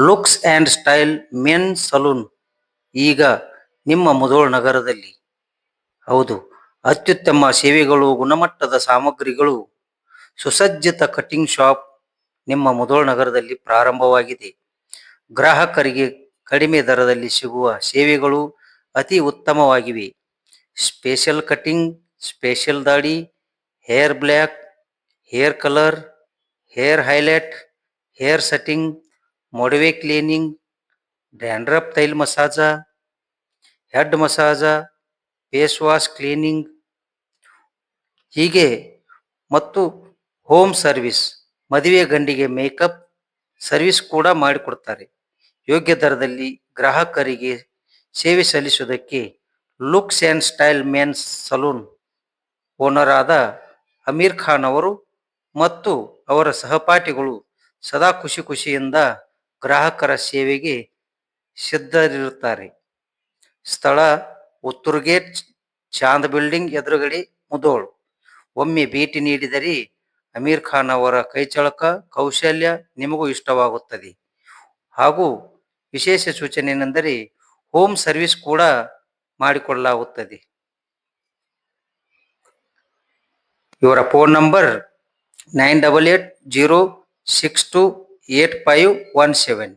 Looks and style men salon ಈಗ ನಿಮ್ಮ ಮುಧೋಳ ನಗರದಲ್ಲಿ. ಹೌದು, ಅತ್ಯುತ್ತಮ ಸೇವೆಗಳು, ಗುಣಮಟ್ಟದ ಸಾಮಗ್ರಿಗಳು, ಸುಸಜ್ಜಿತ ಕಟಿಂಗ್ ಶಾಪ್ ನಿಮ್ಮ ಮುಧೋಳ ನಗರದಲ್ಲಿ ಪ್ರಾರಂಭವಾಗಿದೆ. ಗ್ರಾಹಕರಿಗೆ ಕಡಿಮೆ ದರದಲ್ಲಿ ಸಿಗುವ ಸೇವೆಗಳು ಅತಿ ಉತ್ತಮವಾಗಿವೆ. ಸ್ಪೆಷಲ್ ಕಟಿಂಗ್, ಸ್ಪೆಷಲ್ ದಾಡಿ, hair black, hair colour, hair highlight, hair setting, ಮೊಡವೆ ಕ್ಲೀನಿಂಗ್, ಡ್ಯಾಂಡ್ರಫ್ ತೈಲ್ massage, head massage, face wash cleaning ಹೀಗೆ ಮತ್ತು ಹೋಮ್ ಸರ್ವಿಸ್, ಮದುವೆ ಗಂಡಿಗೆ ಮೇಕಪ್ ಸರ್ವಿಸ್ ಕೂಡ ಮಾಡಿಕೊಡ್ತಾರೆ. ಯೋಗ್ಯ ದರದಲ್ಲಿ ಗ್ರಾಹಕರಿಗೆ ಸೇವೆ ಸಲ್ಲಿಸುವುದಕ್ಕೆ looks and style men's salon owner ಆದ ಅಮೀರ್ ಖಾನ್ ಅವರು ಮತ್ತು ಅವರ ಸಹಪಾಠಿಗಳು ಸದಾ ಖುಷಿಯಿಂದ ಗ್ರಾಹಕರ ಸೇವೆಗೆ ಸಿದ್ಧರಿರುತ್ತಾರೆ. ಸ್ಥಳ ಉತ್ತೂರು ಗೇಟ್, ಚಾಂದ್ ಬಿಲ್ಡಿಂಗ್ ಎದುರುಗಡೆ, ಮುಧೋಳ್. ಒಮ್ಮೆ ಭೇಟಿ ನೀಡಿದರೆ ಅಮೀರ್ ಖಾನ್ ಅವರ ಕೈಚಳಕ ಕೌಶಲ್ಯ ನಿಮಗೂ ಇಷ್ಟವಾಗುತ್ತದೆ. ಹಾಗೂ ವಿಶೇಷ ಸೂಚನೆ ಏನೆಂದರೆ ಹೋಮ್ ಸರ್ವಿಸ್ ಕೂಡ ಮಾಡಿಕೊಡಲಾಗುತ್ತದೆ. ಇವರ ಫೋನ್ ನಂಬರ್ 9880628517.